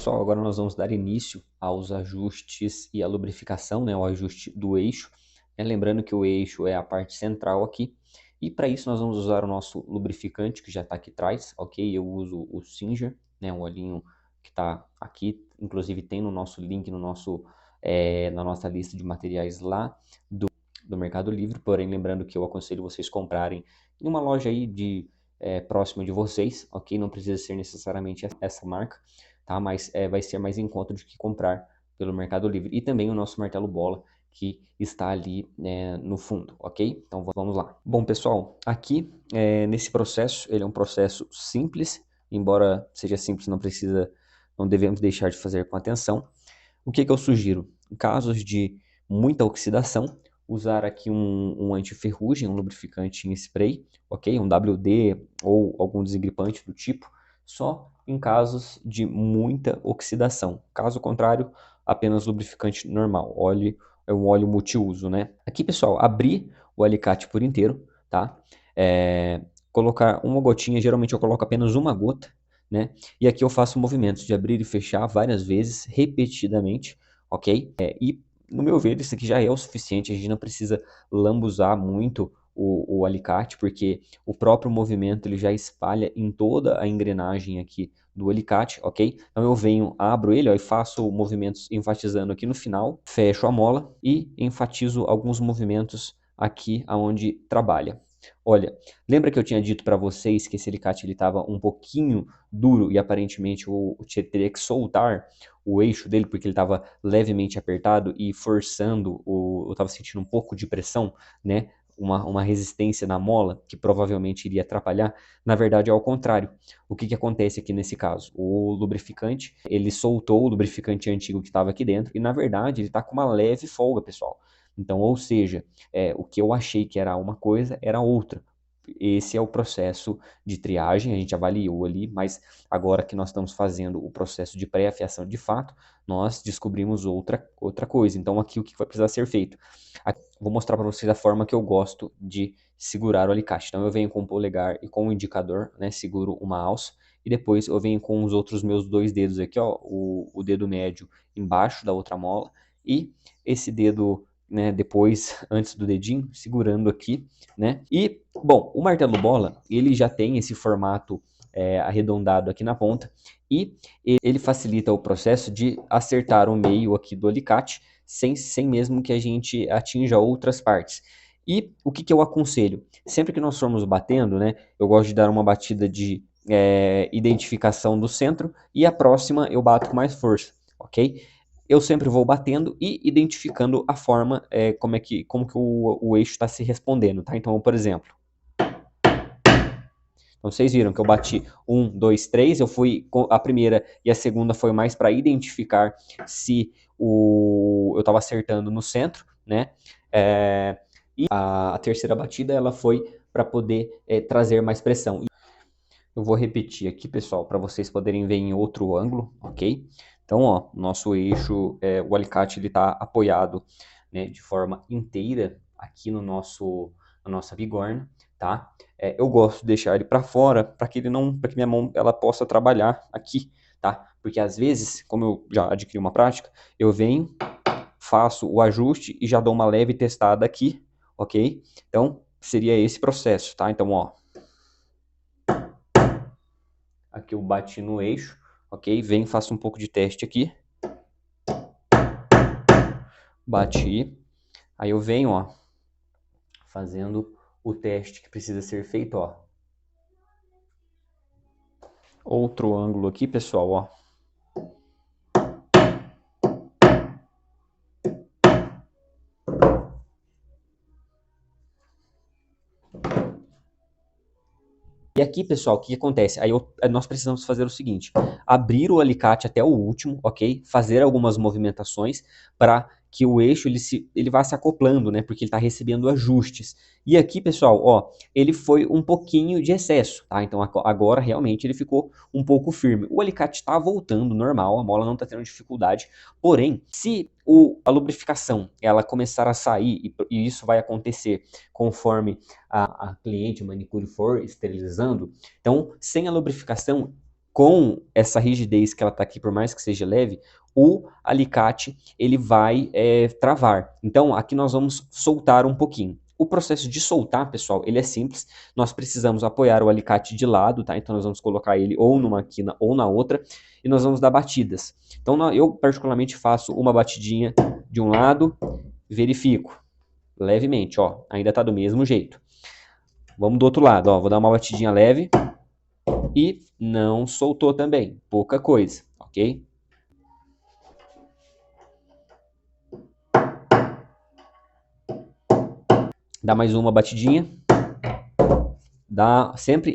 pessoal, agora nós vamos dar início aos ajustes e à lubrificação, né, o ajuste do eixo. Lembrando que o eixo é a parte central aqui. E para isso nós vamos usar o nosso lubrificante que já está aqui atrás, ok? Eu uso o Singer, né, um olhinho que está aqui. Inclusive tem no nosso link, na nossa lista de materiais lá do Mercado Livre. Porém, lembrando que eu aconselho vocês comprarem em uma loja aí próxima de vocês, ok? Não precisa ser necessariamente essa marca, tá? Mas vai ser mais em conta do que comprar pelo Mercado Livre. E também o nosso martelo bola, que está ali no fundo, ok? Então vamos lá. Bom, pessoal, aqui nesse processo, ele é um processo simples, embora seja simples, não devemos deixar de fazer com atenção. O que eu sugiro? Em casos de muita oxidação, usar aqui um antiferrugem, um lubrificante em spray, ok? Um WD ou algum desengripante do tipo, só em casos de muita oxidação. Caso contrário, apenas lubrificante normal. Óleo é um óleo multiuso, né? Aqui, pessoal, abrir o alicate por inteiro, tá? Colocar uma gotinha, geralmente eu coloco apenas uma gota, né? E aqui eu faço movimentos de abrir e fechar várias vezes, repetidamente, ok? E no meu ver, isso aqui já é o suficiente, a gente não precisa lambuzar muito o alicate, porque o próprio movimento ele já espalha em toda a engrenagem aqui do alicate, ok? Então eu venho, abro ele, ó, e faço movimentos enfatizando aqui no final, fecho a mola e enfatizo alguns movimentos aqui aonde trabalha. Olha, lembra que eu tinha dito para vocês que esse alicate estava um pouquinho duro e aparentemente eu teria que soltar o eixo dele porque ele estava levemente apertado e forçando, eu estava sentindo um pouco de pressão, né? Uma resistência na mola que provavelmente iria atrapalhar. Na verdade é ao contrário. O que acontece aqui nesse caso? O lubrificante, ele soltou o lubrificante antigo que estava aqui dentro e na verdade ele está com uma leve folga, pessoal. Então, ou seja, o que eu achei que era uma coisa, era outra. Esse é o processo de triagem, a gente avaliou ali, mas agora que nós estamos fazendo o processo de pré-afiação de fato, nós descobrimos outra coisa. Então, aqui o que vai precisar ser feito? Vou mostrar para vocês a forma que eu gosto de segurar o alicate. Então, eu venho com o polegar e com o indicador, né, seguro uma alça, e depois eu venho com os outros meus dois dedos aqui, ó, o dedo médio embaixo da outra mola, e esse dedo, né, depois, antes do dedinho, segurando aqui, né? E, bom, o martelo bola, ele já tem esse formato arredondado aqui na ponta e ele facilita o processo de acertar o meio aqui do alicate sem mesmo que a gente atinja outras partes. E o que eu aconselho? Sempre que nós formos batendo, né, eu gosto de dar uma batida de identificação do centro e a próxima eu bato com mais força, ok? Eu sempre vou batendo e identificando a forma, como que o eixo está se respondendo, tá? Então, por exemplo, então, vocês viram que eu bati 1, 2, 3, eu fui, a primeira e a segunda foi mais para identificar se eu estava acertando no centro, né? E a terceira batida, ela foi para poder trazer mais pressão. Eu vou repetir aqui, pessoal, para vocês poderem ver em outro ângulo, ok? Então, ó, nosso eixo, o alicate, ele está apoiado, né, de forma inteira aqui na nossa bigorna, tá? Eu gosto de deixar ele para fora, para que minha mão ela possa trabalhar aqui, tá? Porque às vezes, como eu já adquiri uma prática, eu venho, faço o ajuste e já dou uma leve testada aqui, ok? Então, seria esse processo, tá? Então, ó, aqui eu bati no eixo, ok? Venho, faço um pouco de teste aqui. Bati. Aí eu venho, ó, fazendo o teste que precisa ser feito, ó. Outro ângulo aqui, pessoal, ó. E aqui, pessoal, o que acontece? Aí nós precisamos fazer o seguinte, abrir o alicate até o último, ok? Fazer algumas movimentações para que o eixo ele vá se acoplando, né? Porque ele está recebendo ajustes. E aqui, pessoal, ó, ele foi um pouquinho de excesso, tá? Então agora realmente ele ficou um pouco firme. O alicate está voltando normal, a mola não está tendo dificuldade. Porém, se a lubrificação ela começar a sair, e isso vai acontecer conforme a cliente, a manicure for esterilizando, então sem a lubrificação com essa rigidez que ela está aqui, por mais que seja leve, o alicate ele vai travar. Então, aqui nós vamos soltar um pouquinho. O processo de soltar, pessoal, ele é simples. Nós precisamos apoiar o alicate de lado, tá? Então, nós vamos colocar ele ou numa quina ou na outra e nós vamos dar batidas. Então, eu particularmente faço uma batidinha de um lado, verifico levemente, ó, ainda tá do mesmo jeito. Vamos do outro lado, ó, vou dar uma batidinha leve e não soltou também, pouca coisa, ok? Dá mais uma batidinha.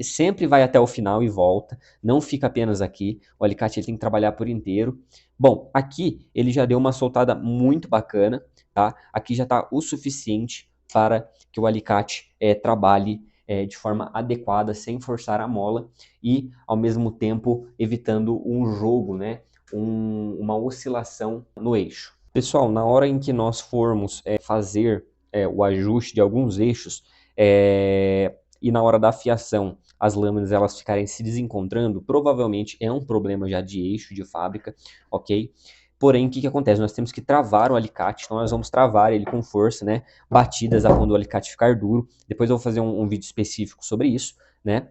Sempre vai até o final e volta, não fica apenas aqui, o alicate ele tem que trabalhar por inteiro. Bom, aqui ele já deu uma soltada muito bacana, tá? Aqui já está o suficiente para que o alicate trabalhe de forma adequada, sem forçar a mola e, ao mesmo tempo, evitando um jogo, né? Uma oscilação no eixo. Pessoal, na hora em que nós formos fazer o ajuste de alguns eixos, e na hora da afiação as lâminas elas ficarem se desencontrando, provavelmente é um problema já de eixo de fábrica, ok? Porém, o que acontece? Nós temos que travar o alicate, então nós vamos travar ele com força, né? Batidas a quando o alicate ficar duro. Depois eu vou fazer um vídeo específico sobre isso, né?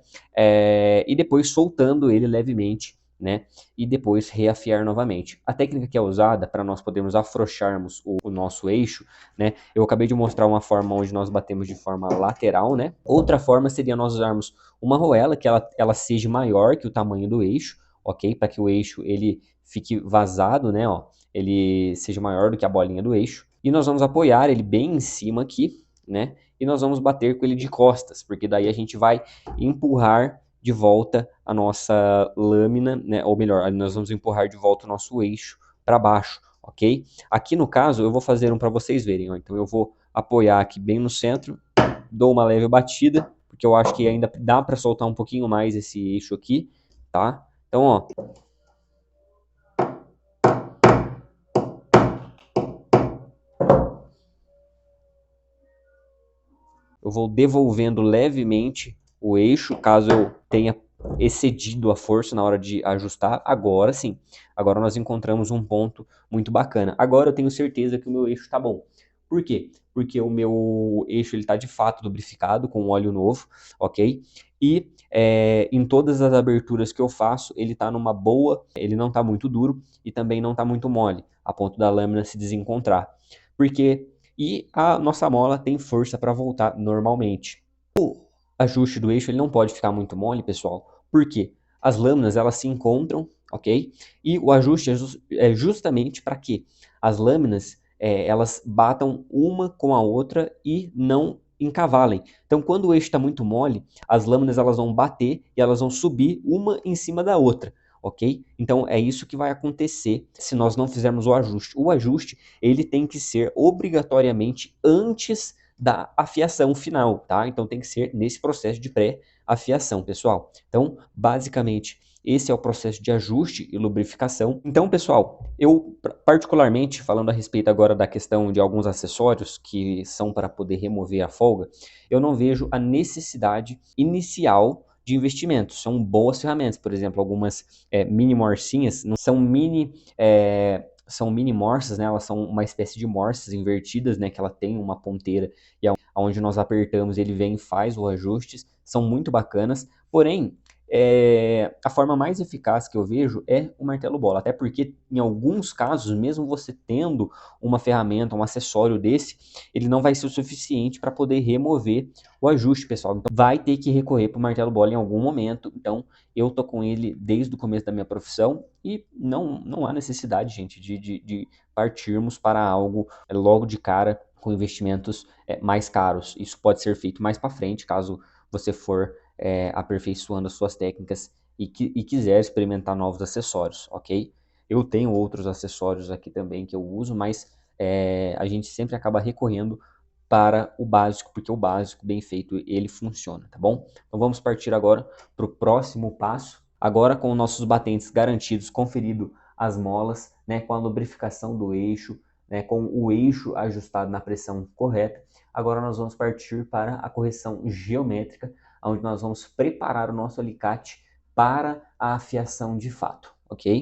E depois soltando ele levemente, né? E depois reafiar novamente. A técnica que é usada para nós podermos afrouxarmos o nosso eixo, né? Eu acabei de mostrar uma forma onde nós batemos de forma lateral, né? Outra forma seria nós usarmos uma argoela que ela seja maior que o tamanho do eixo, ok? Para que o eixo ele fique vazado, né? Ó, ele seja maior do que a bolinha do eixo. E nós vamos apoiar ele bem em cima aqui, né? E nós vamos bater com ele de costas, porque daí a gente vai empurrar de volta a nossa lâmina, né? Ou melhor, nós vamos empurrar de volta o nosso eixo para baixo, ok? Aqui no caso, eu vou fazer um para vocês verem, ó. Então eu vou apoiar aqui bem no centro, dou uma leve batida, porque eu acho que ainda dá para soltar um pouquinho mais esse eixo aqui, tá? Então, ó. Eu vou devolvendo levemente o eixo, caso eu tenha excedido a força na hora de ajustar. Agora sim, agora nós encontramos um ponto muito bacana. Agora eu tenho certeza que o meu eixo está bom. Por quê? Porque o meu eixo está de fato lubrificado com óleo novo, ok? E em todas as aberturas que eu faço, ele está numa boa, ele não está muito duro e também não está muito mole, a ponto da lâmina se desencontrar. Porque a nossa mola tem força para voltar normalmente. O ajuste do eixo ele não pode ficar muito mole, pessoal, porque as lâminas elas se encontram, ok? E o ajuste é justamente para que as lâminas elas batam uma com a outra e não encavalem. Então, quando o eixo está muito mole, as lâminas elas vão bater e elas vão subir uma em cima da outra, ok? Então, é isso que vai acontecer se nós não fizermos o ajuste. O ajuste ele tem que ser obrigatoriamente antes da afiação final, tá? Então tem que ser nesse processo de pré-afiação, pessoal. Então, basicamente, esse é o processo de ajuste e lubrificação. Então, pessoal, eu particularmente, falando a respeito agora da questão de alguns acessórios que são para poder remover a folga, eu não vejo a necessidade inicial de investimentos. São boas ferramentas, por exemplo, algumas mini morcinhas, não são são mini morsas, né? Elas são uma espécie de morsas invertidas, né? Que ela tem uma ponteira e aonde nós apertamos ele vem e faz os ajustes. São muito bacanas, porém a forma mais eficaz que eu vejo é o martelo bola, até porque em alguns casos, mesmo você tendo uma ferramenta, um acessório desse, ele não vai ser o suficiente para poder remover o ajuste, pessoal. Então vai ter que recorrer para o martelo bola em algum momento. Então eu tô com ele desde o começo da minha profissão e não há necessidade, gente, de partirmos para algo logo de cara com investimentos mais caros. Isso pode ser feito mais para frente, caso você for aperfeiçoando as suas técnicas e quiser experimentar novos acessórios, ok? Eu tenho outros acessórios aqui também que eu uso, mas a gente sempre acaba recorrendo para o básico, porque o básico, bem feito, ele funciona, tá bom? Então vamos partir agora para o próximo passo. Agora com nossos batentes garantidos, conferido as molas, né, com a lubrificação do eixo, né, com o eixo ajustado na pressão correta, agora nós vamos partir para a correção geométrica, onde nós vamos preparar o nosso alicate para a afiação de fato, ok?